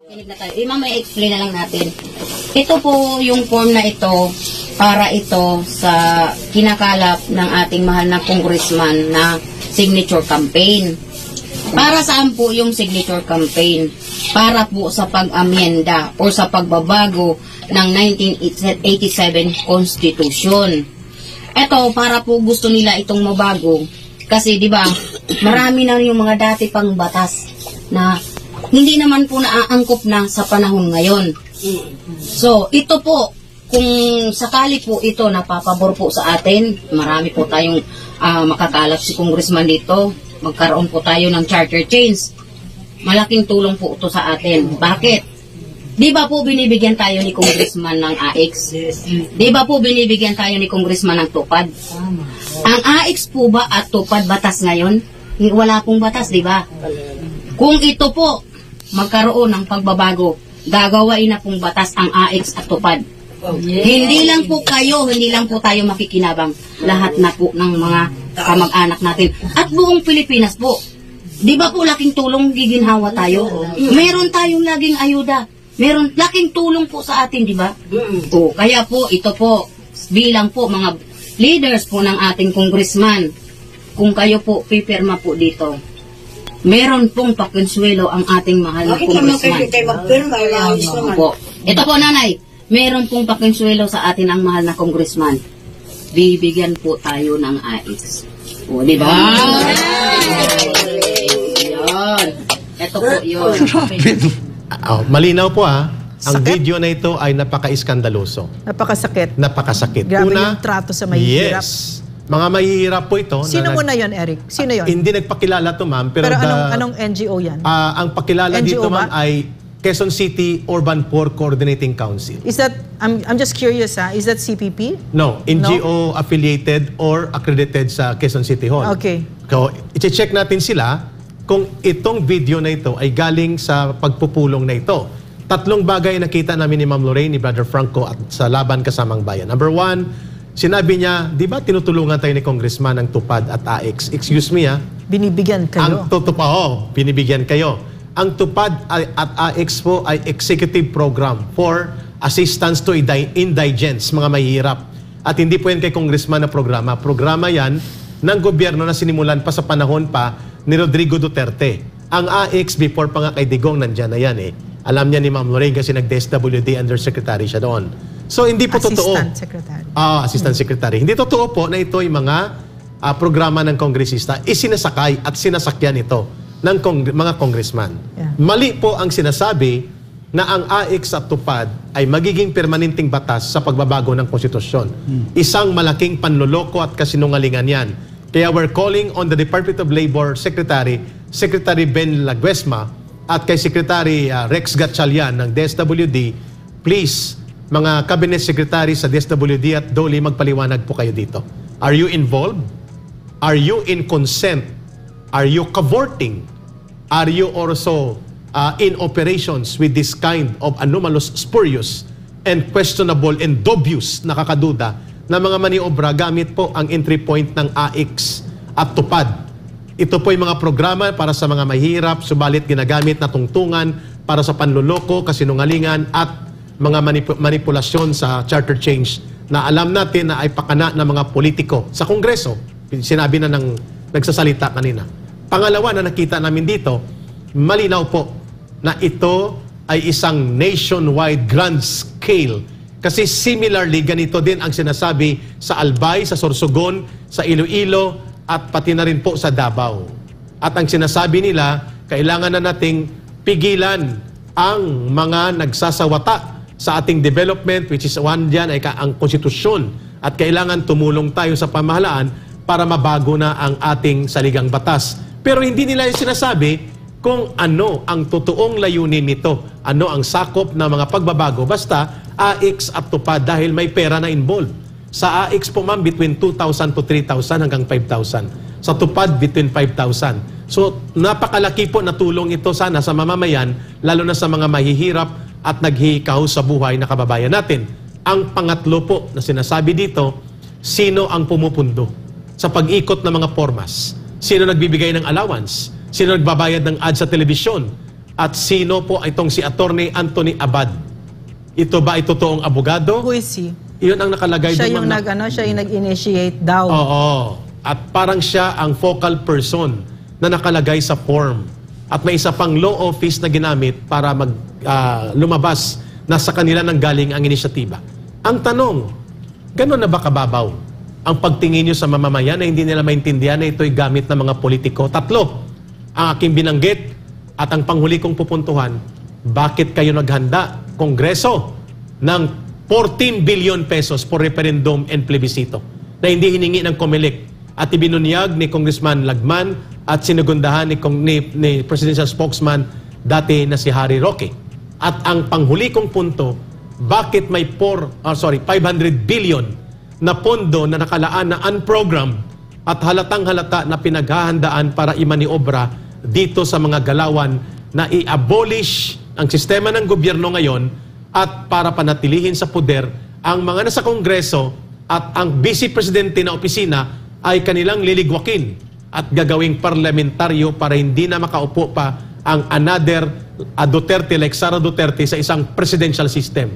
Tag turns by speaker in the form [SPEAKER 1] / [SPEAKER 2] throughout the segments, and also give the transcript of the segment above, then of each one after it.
[SPEAKER 1] Kinig na tayo. Ma'am, may explain na lang natin. Ito po yung form na ito para ito sa kinakalap ng ating mahal na congressman na signature campaign. Para saan po yung signature campaign? Para po sa pag-amyenda o sa pagbabago ng 1987 Constitution. Ito, para po gusto nila itong mabago. Kasi, di ba, marami na yung mga dati pang batas na hindi naman po naaangkop na sa panahon ngayon. So, ito po, kung sakali po ito napapabor po sa atin, marami po tayong makakalap si congressman dito, magkaroon po tayo ng charter change. Malaking tulong po ito sa atin. Bakit? Di ba po binibigyan tayo ni congressman ng AX? Di ba po binibigyan tayo ni congressman ng tupad? Ang AX po ba at tupad batas ngayon? Wala pong batas, di ba? Kung ito po magkaroon ng pagbabago, gagawain na pong batas ang AX at tupad. Hindi lang po kayo, hindi lang po tayo makikinabang. Lahat na po ng mga kamag-anak natin. At buong Pilipinas po. Di ba po laking tulong giginhawa tayo? Meron tayong laging ayuda. Meron laking tulong po sa atin, di ba? O, kaya po, ito po, bilang po mga leaders po ng ating congressman, kung kayo po pipirma po dito, meron pong pakonsuelo ang ating mahal na congressman. Po. Ito po, nanay, meron pong pakonsuelo sa atin ang mahal na congressman. Bibigyan po tayo ng AX. O, di ba? Yun. Ito po yun.
[SPEAKER 2] Malinaw po Ang
[SPEAKER 3] Sakit?
[SPEAKER 2] video na ito ay napaka-iskandaloso.
[SPEAKER 3] Napakasakit.
[SPEAKER 2] Napakasakit.
[SPEAKER 3] Grabe yung trato sa mahihirap.
[SPEAKER 2] Yes. Mga mahihirap po ito.
[SPEAKER 3] Sino muna yun, Eric? Sino yun?
[SPEAKER 2] Hindi nagpakilala to, ma'am. Pero
[SPEAKER 3] anong NGO yan?
[SPEAKER 2] ang pakilala
[SPEAKER 3] NGO
[SPEAKER 2] dito,
[SPEAKER 3] ba?
[SPEAKER 2] ma'am, ay Quezon City Urban Poor Coordinating Council.
[SPEAKER 3] Is that, I'm just curious is that CPP?
[SPEAKER 2] No, NGO affiliated or accredited sa Quezon City Hall.
[SPEAKER 3] Okay.
[SPEAKER 2] So, i-check natin sila kung itong video na ito ay galing sa pagpupulong na ito. Tatlong bagay nakita namin ni Ma'am Lorraine, ni Brother Franco at sa Laban Kasamang Bayan. Number one, sinabi niya, di ba tinutulungan tayo ni Congressman ng tupad at AX? Excuse me
[SPEAKER 3] Binibigyan kayo.
[SPEAKER 2] Binibigyan kayo. Ang tupad at AX po ay executive program for assistance to indigents, mga mahihirap. At hindi po yan kay Congressman na programa. Programa yan ng gobyerno na sinimulan pa sa panahon pa ni Rodrigo Duterte. Ang AX before pa nga kay Digong, nandyan na yan Alam niya ni Ma'am Lorraine kasi nag-DSWD undersecretary siya doon. So hindi po totoo.
[SPEAKER 3] Assistant Secretary.
[SPEAKER 2] Assistant Secretary. Hindi totoo po na ito ay mga programa ng kongresista. Isinasakay at sinasakyan ito ng mga congressman.
[SPEAKER 3] Yeah.
[SPEAKER 2] Mali po ang sinasabi na ang AX at tupad ay magiging permanenteng batas sa pagbabago ng konstitusyon. Isang malaking panloloko at kasinungalingan yan. Kaya we're calling on the Department of Labor Secretary, Secretary Ben Laguesma, at kay Secretary Rex Gatchalian ng DSWD, please, mga cabinet secretary sa DSWD at DOLE, magpaliwanag po kayo dito. Are you involved? Are you in consent? Are you cavorting? Are you also in operations with this kind of anomalous, spurious, and questionable and dubious, nakakaduda, na mga maniobra gamit po ang entry point ng AX at tupad? Ito po yung mga programa para sa mga mahirap, subalit ginagamit na tungtungan para sa panluloko, kasinungalingan at mga manipulasyon sa charter change na alam natin na ay pakana ng mga politiko sa Kongreso. Sinabi na ng nagsasalita kanina. Pangalawa na nakita namin dito, malinaw po na ito ay isang nationwide grand scale. Kasi similarly, ganito din ang sinasabi sa Albay, sa Sorsogon, sa Iloilo, at pati na rin po sa Davao. At ang sinasabi nila, kailangan na nating pigilan ang mga nagsasawata sa ating development, which is one dyan ay ang konstitusyon. At kailangan tumulong tayo sa pamahalaan para mabago na ang ating saligang batas. Pero hindi nila sinasabi kung ano ang totoong layunin nito, ano ang sakop ng mga pagbabago, basta AX at tupad dahil may pera na involved. Sa AX po, ma'am, between 2,000 to 3,000 hanggang 5,000. Sa tupad, between 5,000. So, napakalaki po na tulong ito sana sa mamamayan, lalo na sa mga mahihirap at naghihikaw sa buhay na kababayan natin. Ang pangatlo po na sinasabi dito, sino ang pumupundo sa pag-ikot ng mga formas? Sino nagbibigay ng allowance? Sino nagbabayad ng ads sa telebisyon? At sino po itong si Attorney Anthony Abad? Ito ba ay totoong abogado?
[SPEAKER 3] Who is he?
[SPEAKER 2] Iyon ang nakalagay
[SPEAKER 3] Siya
[SPEAKER 2] doon,
[SPEAKER 3] yung
[SPEAKER 2] ma'am.
[SPEAKER 3] siya yung nag-initiate daw.
[SPEAKER 2] Oo. At parang siya ang focal person na nakalagay sa form. At may isa pang law office na ginamit para lumabas na sa kanila nang galing ang inisyatiba. Ang tanong, gano'n na ba kababaw ang pagtingin nyo sa mamamayan na hindi nila maintindihan na ito'y gamit ng mga politiko? Tatlo, ang aking binanggit at ang panghuli kong pupuntuhan, bakit kayo naghanda, Kongreso, ng 14 billion pesos for referendum and plebiscito na hindi hiningi ng COMELEC at ibinunyag ni Congressman Lagman at sinugundahan ni Presidential Spokesman dati na si Harry Roque. At ang panghuli kong punto, bakit may 500 billion na pondo na nakalaan na unprogrammed at halatang halata na pinaghahandaan para imaniobra dito sa mga galawan na i-abolish ang sistema ng gobyerno ngayon at para panatilihin sa poder ang mga nasa Kongreso at ang Vice Presidente na opisina ay kanilang liligwakin at gagawing parlamentaryo para hindi na makaupo pa ang another Duterte like Sara Duterte sa isang presidential system.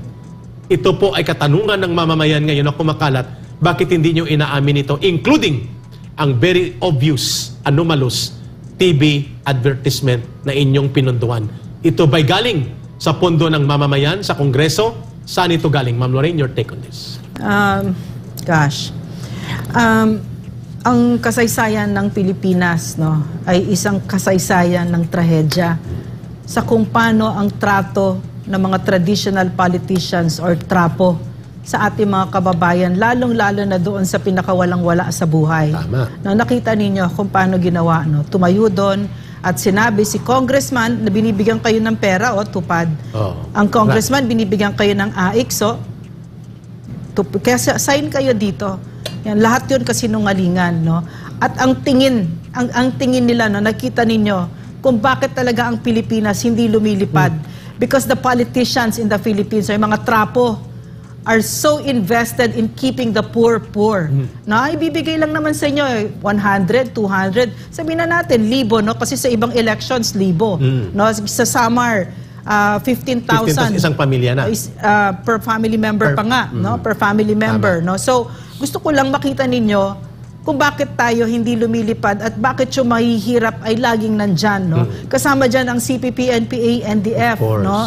[SPEAKER 2] Ito po ay katanungan ng mamamayan ngayon na kumakalat, bakit hindi nyo inaamin ito, including ang very obvious, anomalous TV advertisement na inyong pinunduan. Ito ba'y galing sa pondo ng mamamayan, sa Kongreso? Saan ito galing? Ma'am Lorraine, your take on this.
[SPEAKER 3] Ang kasaysayan ng Pilipinas, no, ay isang kasaysayan ng trahedya sa kung paano ang trato ng mga traditional politicians or trapo sa ating mga kababayan, lalong-lalo na doon sa pinakawalang-wala sa buhay.
[SPEAKER 2] Tama.
[SPEAKER 3] No, nakita ninyo kung paano ginawa. No? Tumayo doon at sinabi si congressman na binibigyan kayo ng pera, tupad.
[SPEAKER 2] Oh.
[SPEAKER 3] Ang congressman, binibigyan kayo ng AIC, kaya sign kayo dito. Yan, lahat yun kasinungalingan. No? At ang tingin nila, no, nakita ninyo kung bakit talaga ang Pilipinas hindi lumilipad. Because the politicians in the Philippines, ay mga trapo, are so invested in keeping the poor poor. Na ibibigay lang naman sa inyo 100, 200. Sabihin na natin 1,000, no, kasi sa ibang elections 1,000. No, sa Samar 15,000
[SPEAKER 2] isang pamilya na.
[SPEAKER 3] Per family member pa nga, no? Per family member, no? So, gusto ko lang makita ninyo kung bakit tayo hindi lumilipad at bakit yung mahihirap ay laging nandyan, no? Kasama dyan ang CPP, NPA, NDF, no?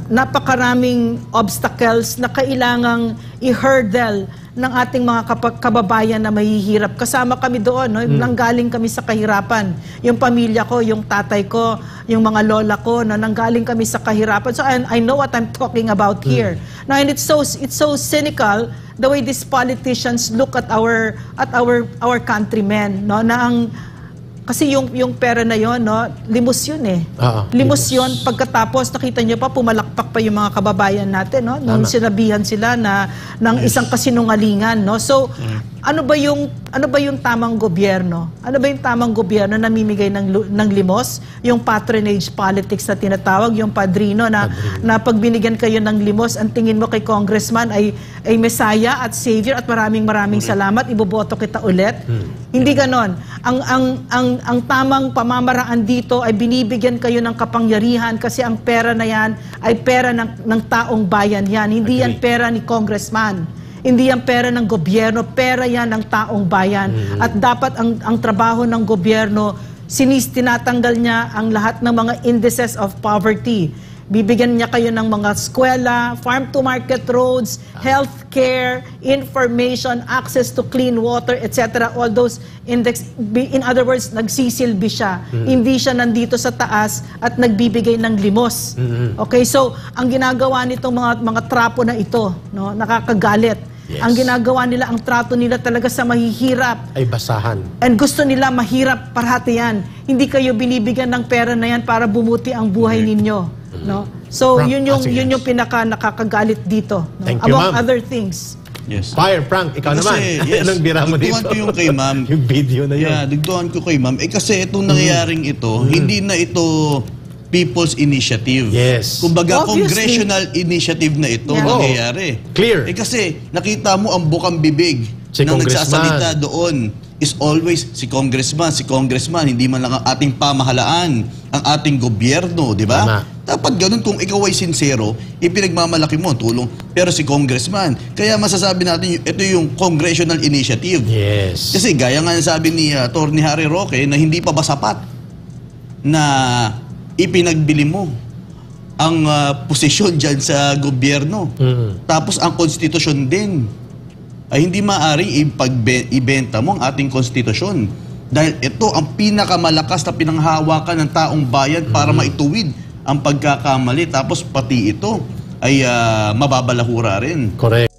[SPEAKER 3] Napakaraming obstacles na kailangang i-hurdle ng ating mga kababayan na mahihirap. Kasama kami doon, no? Nanggaling kami sa kahirapan. Yung pamilya ko, yung tatay ko, yung mga lola ko, no? Nanggaling kami sa kahirapan. So I know what I'm talking about here. Now, and it's so cynical the way these politicians look at our countrymen, no? Na kasi yung pera na yon, no, limos yun eh. Limos yun. Pagkatapos, nakita nyo pa, pumalakpak pa yung mga kababayan natin, no? Nung sinabihan sila ng isang kasinungalingan, no? So, ano ba yung tamang gobyerno? Ano ba yung tamang gobyerno na namimigay ng limos? Yung patronage politics na tinatawag, yung padrino na pag binigyan kayo ng limos, ang tingin mo kay congressman ay mesaya at savior at maraming salamat, iboboto kita ulit. Hindi ganon. Ang tamang pamamaraan dito ay binibigyan kayo ng kapangyarihan kasi ang pera na yan ay pera ng taong bayan yan. Hindi yan pera ni congressman. Hindi yan pera ng gobyerno, pera yan ng taong bayan. At dapat ang trabaho ng gobyerno, tinatanggal niya ang lahat ng mga indices of poverty. Bibigyan niya kayo ng mga eskwela, farm-to-market roads, healthcare, information, access to clean water, etc. All those index, in other words, nagsisilbi siya. Hindi siya nandito sa taas at nagbibigay ng limos. Okay, so ang ginagawa nitong mga trapo na ito, no, nakakagalit. Yes. Ang ginagawa nila, ang trato nila talaga sa mahihirap. Ay basahan. And gusto nila mahirap parati yan. Hindi kayo binibigyan ng pera na yan para bumuti ang buhay ninyo. No? So, yun yung pinaka nakakagalit dito. No?
[SPEAKER 2] Thank you,
[SPEAKER 3] among
[SPEAKER 2] ma'am.
[SPEAKER 3] other things.
[SPEAKER 4] Yes.
[SPEAKER 2] Fire, Frank, ikaw naman.
[SPEAKER 4] Yes.
[SPEAKER 2] Anong bira mo dito?
[SPEAKER 4] Dugtuhan ko yung kay ma'am.
[SPEAKER 2] Yung video na yun.
[SPEAKER 4] Yeah, dugtuhan ko kay ma'am. Kasi itong nangyayaring ito, hindi na ito people's initiative.
[SPEAKER 2] Yes.
[SPEAKER 4] Kumbaga,
[SPEAKER 3] Obviously.
[SPEAKER 4] congressional initiative na ito nangyayari.
[SPEAKER 2] Clear.
[SPEAKER 4] Kasi nakita mo ang bukang bibig
[SPEAKER 2] Si
[SPEAKER 4] na
[SPEAKER 2] Congressman.
[SPEAKER 4] nagsasalita doon. is always si congressman, hindi man lang ang ating pamahalaan, ang ating gobyerno, di ba?
[SPEAKER 2] Tama.
[SPEAKER 4] Dapat ganun, kung ikaw ay sincero, ipinagmamalaki mo, tulong. Pero si congressman, kaya masasabi natin, ito yung congressional initiative.
[SPEAKER 2] Yes.
[SPEAKER 4] Kasi gaya nga sabi ni Atty. Harry Roque na hindi pa ba sapat na ipinagbili mo ang posisyon dyan sa gobyerno. Tapos ang konstitusyon din ay hindi maaaring ibenta mo ang ating konstitusyon. Dahil ito ang pinakamalakas na pinanghawakan ng taong bayan para maituwid ang pagkakamali. Tapos pati ito ay mababalahura rin.
[SPEAKER 2] Correct.